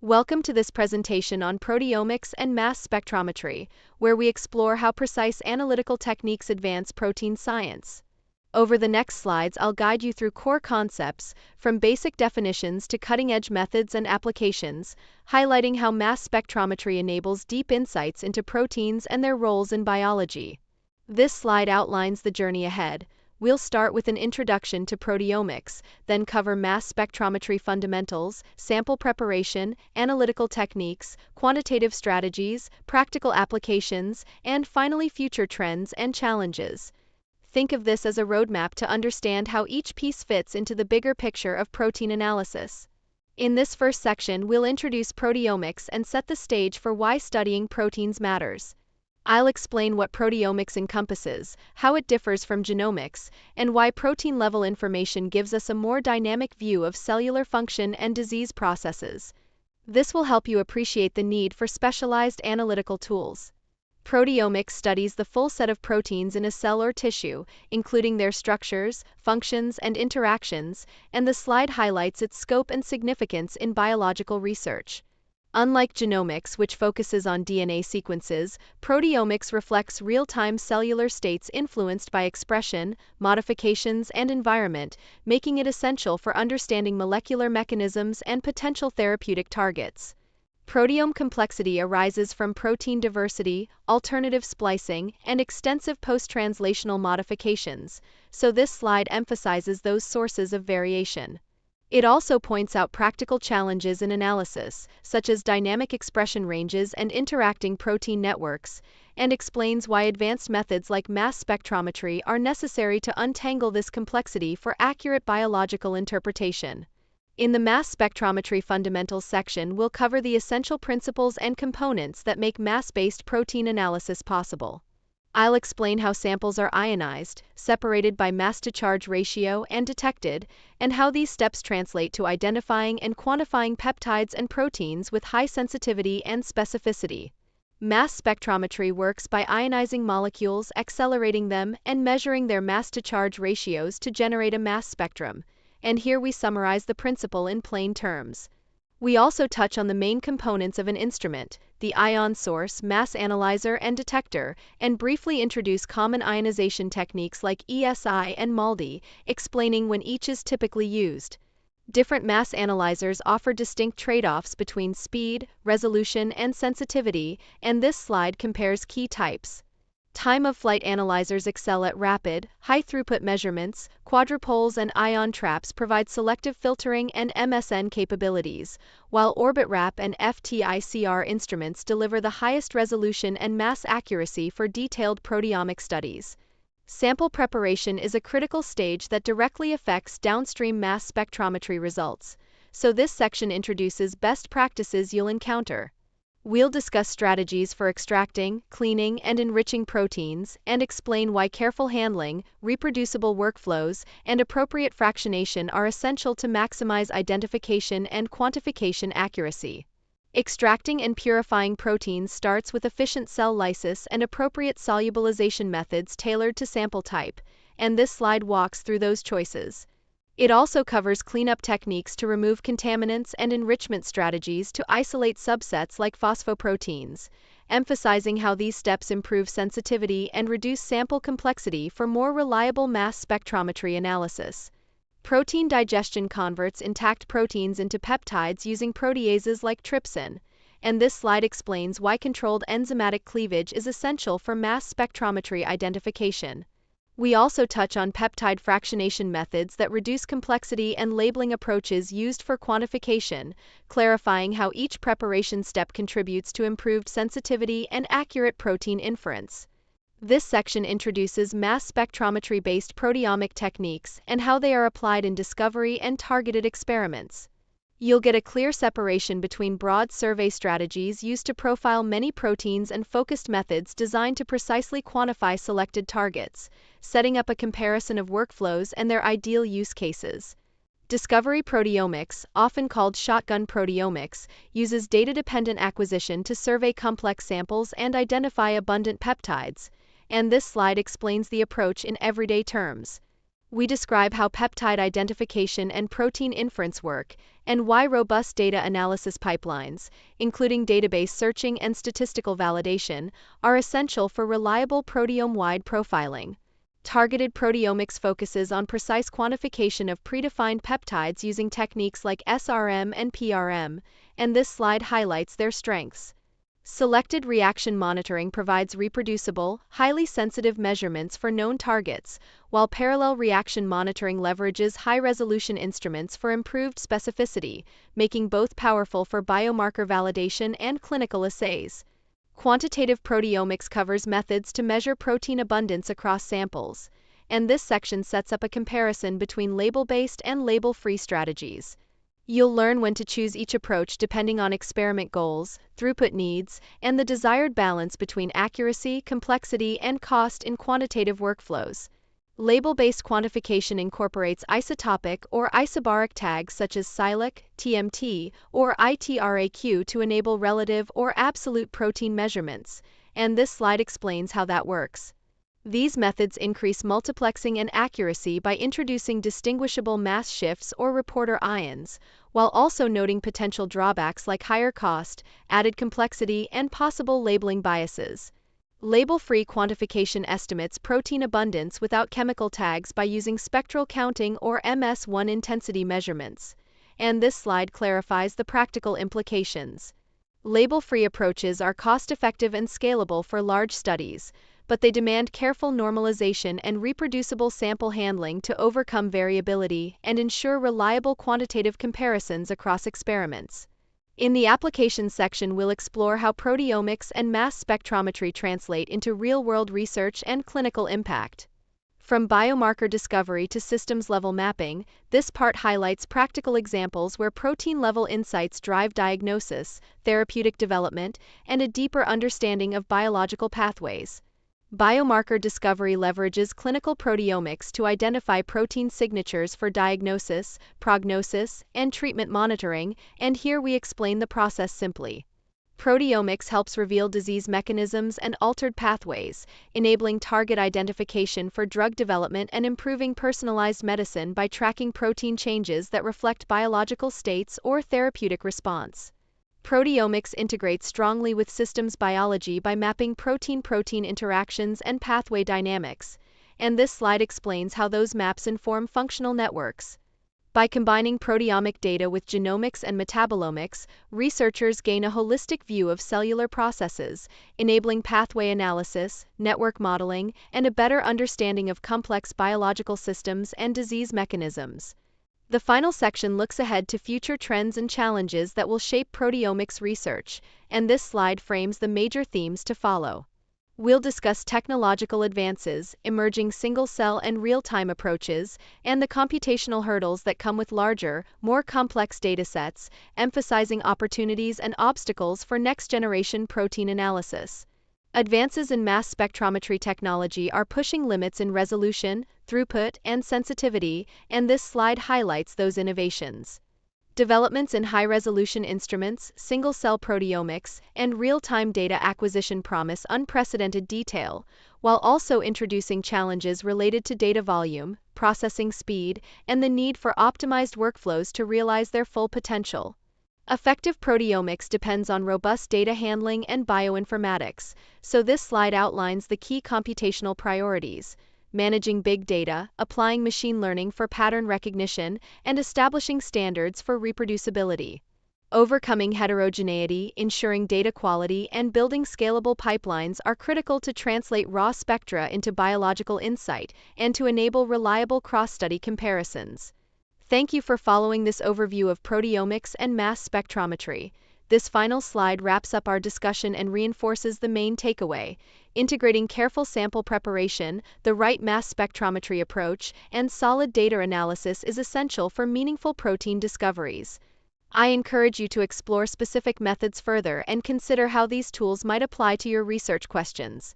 Welcome to this presentation on proteomics and mass spectrometry, where we explore how precise analytical techniques advance protein science. Over the next slides, I'll guide you through core concepts, from basic definitions to cutting-edge methods and applications, highlighting how mass spectrometry enables deep insights into proteins and their roles in biology. This slide outlines the journey ahead. We'll start with an introduction to proteomics, then cover mass spectrometry fundamentals, sample preparation, analytical techniques, quantitative strategies, practical applications, and finally future trends and challenges. Think of this as a roadmap to understand how each piece fits into the bigger picture of protein analysis. In this first section, we'll introduce proteomics and set the stage for why studying proteins matters. I'll explain what proteomics encompasses, how it differs from genomics, and why protein-level information gives us a more dynamic view of cellular function and disease processes. This will help you appreciate the need for specialized analytical tools. Proteomics studies the full set of proteins in a cell or tissue, including their structures, functions, and interactions, and the slide highlights its scope and significance in biological research. Unlike genomics, which focuses on DNA sequences, proteomics reflects real-time cellular states influenced by expression, modifications, and environment, making it essential for understanding molecular mechanisms and potential therapeutic targets. Proteome complexity arises from protein diversity, alternative splicing, and extensive post-translational modifications, so this slide emphasizes those sources of variation. It also points out practical challenges in analysis, such as dynamic expression ranges and interacting protein networks, and explains why advanced methods like mass spectrometry are necessary to untangle this complexity for accurate biological interpretation. In the mass spectrometry fundamentals section, we'll cover the essential principles and components that make mass-based protein analysis possible. I'll explain how samples are ionized, separated by mass-to-charge ratio, and detected, and how these steps translate to identifying and quantifying peptides and proteins with high sensitivity and specificity. Mass spectrometry works by ionizing molecules, accelerating them, and measuring their mass-to-charge ratios to generate a mass spectrum. And here we summarize the principle in plain terms. We also touch on the main components of an instrument, the ion source, mass analyzer, and detector, and briefly introduce common ionization techniques like ESI and MALDI, explaining when each is typically used. Different mass analyzers offer distinct trade-offs between speed, resolution, and sensitivity, and this slide compares key types. Time-of-flight analyzers excel at rapid, high-throughput measurements. Quadrupoles and ion traps provide selective filtering and MSN capabilities, while orbit wrap and FTICR instruments deliver the highest resolution and mass accuracy for detailed proteomic studies. Sample preparation is a critical stage that directly affects downstream mass spectrometry results, so this section introduces best practices you'll encounter. We'll discuss strategies for extracting, cleaning, and enriching proteins, and explain why careful handling, reproducible workflows, and appropriate fractionation are essential to maximize identification and quantification accuracy. Extracting and purifying proteins starts with efficient cell lysis and appropriate solubilization methods tailored to sample type, and this slide walks through those choices. It also covers cleanup techniques to remove contaminants and enrichment strategies to isolate subsets like phosphoproteins, emphasizing how these steps improve sensitivity and reduce sample complexity for more reliable mass spectrometry analysis. Protein digestion converts intact proteins into peptides using proteases like trypsin, and this slide explains why controlled enzymatic cleavage is essential for mass spectrometry identification. We also touch on peptide fractionation methods that reduce complexity and labeling approaches used for quantification, clarifying how each preparation step contributes to improved sensitivity and accurate protein inference. This section introduces mass spectrometry-based proteomic techniques and how they are applied in discovery and targeted experiments. You'll get a clear separation between broad survey strategies used to profile many proteins and focused methods designed to precisely quantify selected targets, setting up a comparison of workflows and their ideal use cases. Discovery proteomics, often called shotgun proteomics, uses data-dependent acquisition to survey complex samples and identify abundant peptides, and this slide explains the approach in everyday terms. We describe how peptide identification and protein inference work, and why robust data analysis pipelines, including database searching and statistical validation, are essential for reliable proteome-wide profiling. Targeted proteomics focuses on precise quantification of predefined peptides using techniques like SRM and PRM, and this slide highlights their strengths. Selected reaction monitoring provides reproducible, highly sensitive measurements for known targets, while parallel reaction monitoring leverages high-resolution instruments for improved specificity, making both powerful for biomarker validation and clinical assays. Quantitative proteomics covers methods to measure protein abundance across samples, and this section sets up a comparison between label-based and label-free strategies. You'll learn when to choose each approach depending on experiment goals, throughput needs, and the desired balance between accuracy, complexity, and cost in quantitative workflows. Label-based quantification incorporates isotopic or isobaric tags such as SILAC, TMT, or ITRAQ to enable relative or absolute protein measurements, and this slide explains how that works. These methods increase multiplexing and accuracy by introducing distinguishable mass shifts or reporter ions, while also noting potential drawbacks like higher cost, added complexity, and possible labeling biases. Label-free quantification estimates protein abundance without chemical tags by using spectral counting or MS1 intensity measurements, and this slide clarifies the practical implications. Label-free approaches are cost-effective and scalable for large studies, but they demand careful normalization and reproducible sample handling to overcome variability and ensure reliable quantitative comparisons across experiments. In the applications section, we'll explore how proteomics and mass spectrometry translate into real-world research and clinical impact. From biomarker discovery to systems-level mapping, this part highlights practical examples where protein-level insights drive diagnosis, therapeutic development, and a deeper understanding of biological pathways. Biomarker discovery leverages clinical proteomics to identify protein signatures for diagnosis, prognosis, and treatment monitoring, and here we explain the process simply. Proteomics helps reveal disease mechanisms and altered pathways, enabling target identification for drug development and improving personalized medicine by tracking protein changes that reflect biological states or therapeutic response. Proteomics integrates strongly with systems biology by mapping protein-protein interactions and pathway dynamics, and this slide explains how those maps inform functional networks. By combining proteomic data with genomics and metabolomics, researchers gain a holistic view of cellular processes, enabling pathway analysis, network modeling, and a better understanding of complex biological systems and disease mechanisms. The final section looks ahead to future trends and challenges that will shape proteomics research, and this slide frames the major themes to follow. We'll discuss technological advances, emerging single-cell and real-time approaches, and the computational hurdles that come with larger, more complex datasets, emphasizing opportunities and obstacles for next-generation protein analysis. Advances in mass spectrometry technology are pushing limits in resolution, throughput, and sensitivity, and this slide highlights those innovations. Developments in high-resolution instruments, single-cell proteomics, and real-time data acquisition promise unprecedented detail, while also introducing challenges related to data volume, processing speed, and the need for optimized workflows to realize their full potential. Effective proteomics depends on robust data handling and bioinformatics, so this slide outlines the key computational priorities: managing big data, applying machine learning for pattern recognition, and establishing standards for reproducibility. Overcoming heterogeneity, ensuring data quality, and building scalable pipelines are critical to translate raw spectra into biological insight and to enable reliable cross-study comparisons. Thank you for following this overview of proteomics and mass spectrometry. This final slide wraps up our discussion and reinforces the main takeaway: integrating careful sample preparation, the right mass spectrometry approach, and solid data analysis is essential for meaningful protein discoveries. I encourage you to explore specific methods further and consider how these tools might apply to your research questions.